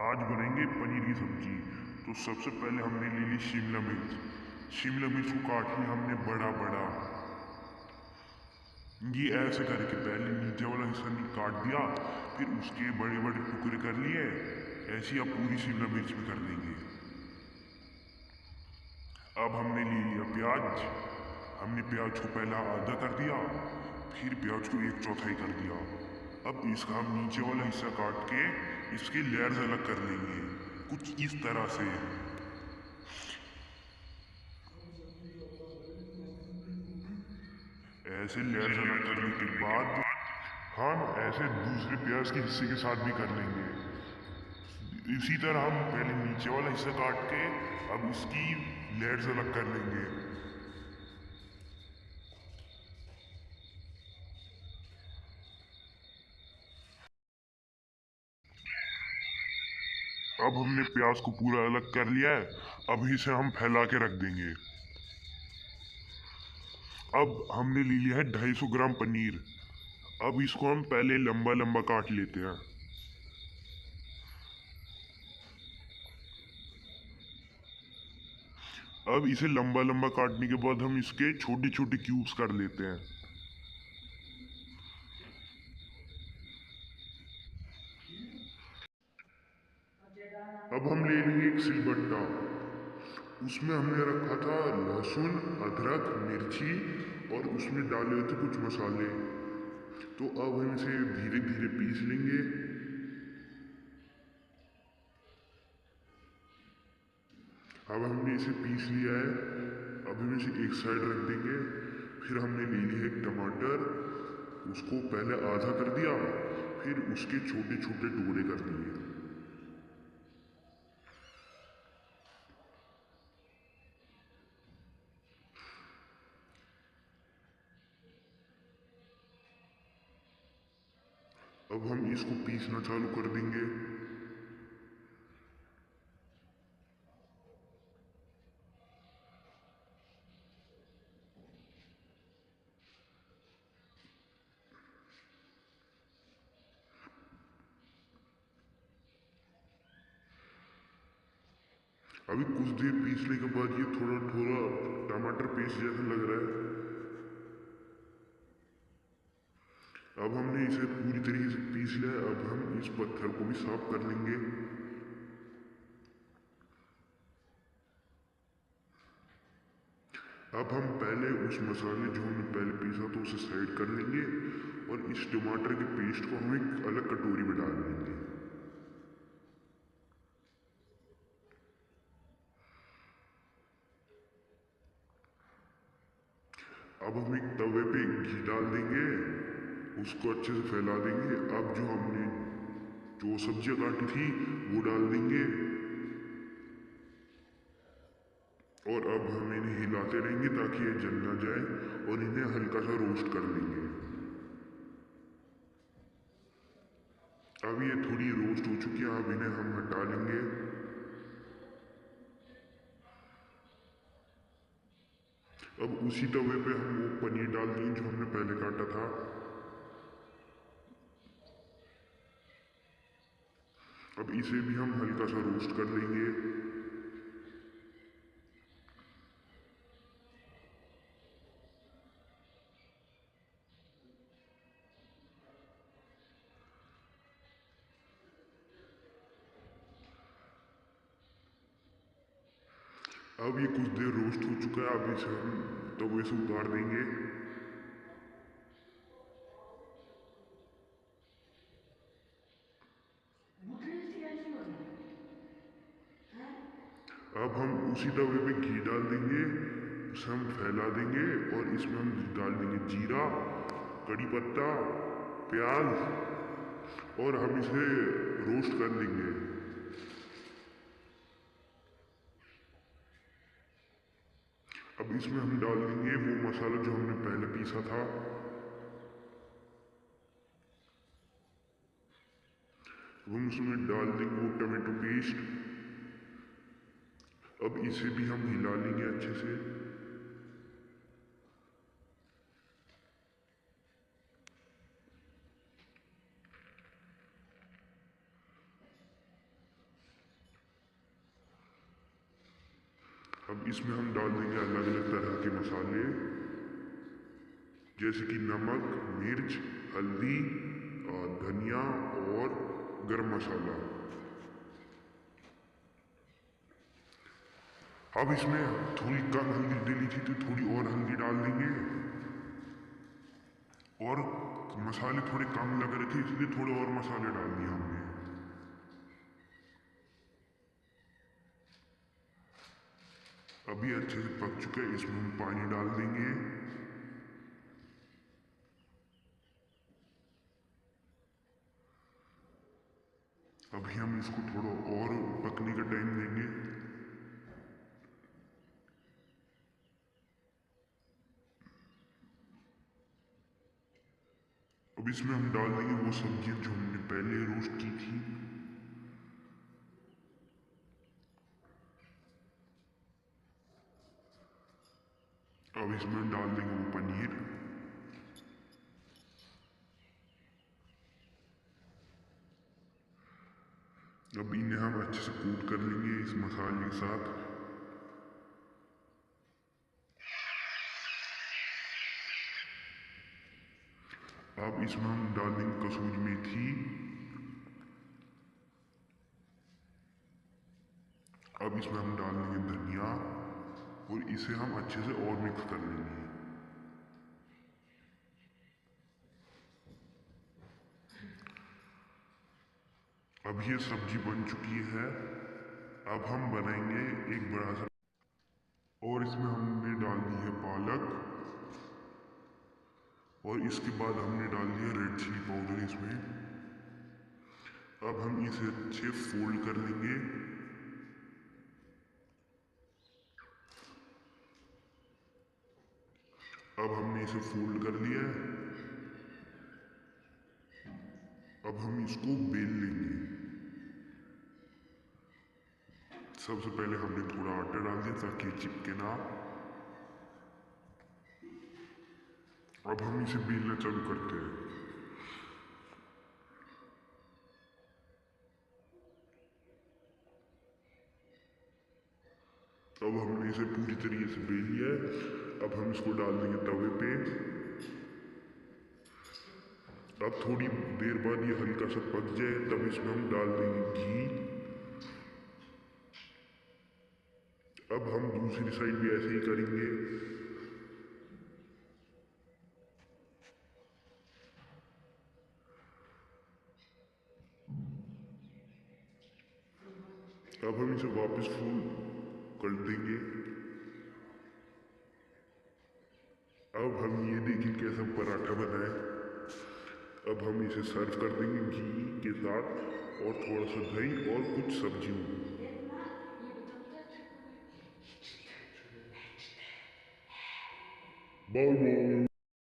आज बनाएंगे पनीर की सब्जी। तो सबसे पहले हमने ले ली शिमला मिर्च। शिमला मिर्च को काट लिया हमने बड़ा बड़ा। ये ऐसे करके पहले नीचे वाला हिस्सा काट दिया, फिर उसके बड़े बड़े टुकड़े कर लिए। ऐसे ही अब पूरी शिमला मिर्च में कर देंगे। अब हमने ले लिया प्याज। हमने प्याज को पहला आधा कर दिया, फिर प्याज को एक चौथाई कर दिया। अब इसका हम नीचे वाला हिस्सा काट के इसके लेयर्स अलग कर लेंगे, कुछ इस तरह से। ऐसे लेयर्स अलग करने के बाद हम ऐसे दूसरे प्याज के हिस्से के साथ भी कर लेंगे। इसी तरह हम पहले नीचे वाला हिस्सा काट के अब इसकी लेयर्स अलग कर लेंगे। अब हमने प्याज को पूरा अलग कर लिया है। अब इसे हम फैला के रख देंगे। अब हमने ले लिया है 250 ग्राम पनीर। अब इसको हम पहले लंबा लंबा काट लेते हैं। अब इसे लंबा लंबा काटने के बाद हम इसके छोटे छोटे क्यूब्स कर लेते हैं। अब हम ले लेंगे एक सिलबट्टा। उसमें हमने रखा था लहसुन, अदरक, मिर्ची और उसमें डाले हुए थे कुछ मसाले। तो अब हम इसे धीरे धीरे पीस लेंगे। अब हमने इसे पीस लिया है। अब हम इसे एक साइड रख देंगे। फिर हमने ले लिया एक टमाटर। उसको पहले आधा कर दिया, फिर उसके छोटे छोटे टुकड़े कर दिए। अब हम इसको पीसना चालू कर देंगे। अभी कुछ देर पीसने के बाद ये थोड़ा थोड़ा टमाटर पेस्ट जैसा लग रहा है। अब हमने इसे पूरी तरीके से पीस लिया है। अब हम इस पत्थर को भी साफ कर लेंगे। अब हम पहले उस मसाले जो हमने पहले पीसा था उसे साइड कर लेंगे और इस टमाटर के पेस्ट को हम एक अलग कटोरी में डाल देंगे। अब हम एक तवे पे घी डाल देंगे, उसको अच्छे से फैला देंगे। अब जो हमने जो सब्जियां काटी थी वो डाल देंगे और अब हम इन्हें हिलाते रहेंगे ताकि ये जल ना जाए और इन्हें हल्का सा रोस्ट कर लेंगे। अब ये थोड़ी रोस्ट हो चुकी है। अब इन्हें हम हटा लेंगे। अब उसी तवे पे हम वो पनीर डाल देंगे जो हमने पहले काटा था। अब इसे भी हम हल्का सा रोस्ट कर लेंगे। अब ये कुछ देर रोस्ट हो चुका है। अब इसे हम तवे से उतार देंगे। अब हम उसी तवे पे घी डाल देंगे, उसे हम फैला देंगे और इसमें हम डाल देंगे जीरा, कड़ी पत्ता, प्याज और हम इसे रोस्ट कर लेंगे। अब इसमें हम डाल देंगे वो मसाला जो हमने पहले पीसा था। हम उसमें डाल देंगे वो टमाटो पेस्ट। अब इसे भी हम हिला लेंगे अच्छे से। अब इसमें हम डाल देंगे अलग अलग तरह के मसाले, जैसे कि नमक, मिर्च, हल्दी, धनिया और गरम मसाला। अब इसमें थोड़ी कम हल्दी डली थी तो थोड़ी और हल्दी डाल देंगे, और मसाले थोड़े कम लग रहे थे इसलिए थोड़े और मसाले डाल दिए हमने। अभी अच्छे से पक चुका है, इसमें हम पानी डाल देंगे। अभी हम इसको थोड़ा और पकने का टाइम देंगे। अब इसमें हम डाल देंगे वो सब्जियां जो हमने पहले रोस्ट की थी। अब इसमें डाल देंगे वो पनीर। अब इन्हें हम अच्छे से कोट कर लेंगे इस मसाले के साथ। अब इसमें हम डाल देंगे कसूरी मेथी। अब इसमें हम डाल देंगे धनिया और इसे हम अच्छे से और मिक्स कर लेंगे। अब ये सब्जी बन चुकी है। अब हम बनाएंगे एक बड़ा सा, और इसमें हमने डाल दी है पालक, और इसके बाद हमने डाल दिया रेड चिली पाउडर इसमें। अब हम इसे अच्छे फोल्ड कर लेंगे। अब हमने इसे फोल्ड कर लिया है। अब हम इसको बेल लेंगे। सबसे पहले हमने थोड़ा आटा डाल दिया ताकि चिपके ना। अब हम इसे बेलना चालू करते हैं। अब हमने इसे पूरी तरीके से बेल लिया है। अब हम इसको डाल देंगे तवे पे। अब थोड़ी देर बाद ये हल्का सा पक जाए तब इसमें हम डाल देंगे घी। अब हम दूसरी साइड भी ऐसे ही करेंगे। अब हम इसे वापस फुल कर देंगे। अब हम ये देखें कैसा पराठा बना है। अब हम इसे सर्व कर देंगे घी के साथ और थोड़ा सा दही और कुछ सब्जियों। Bye bye.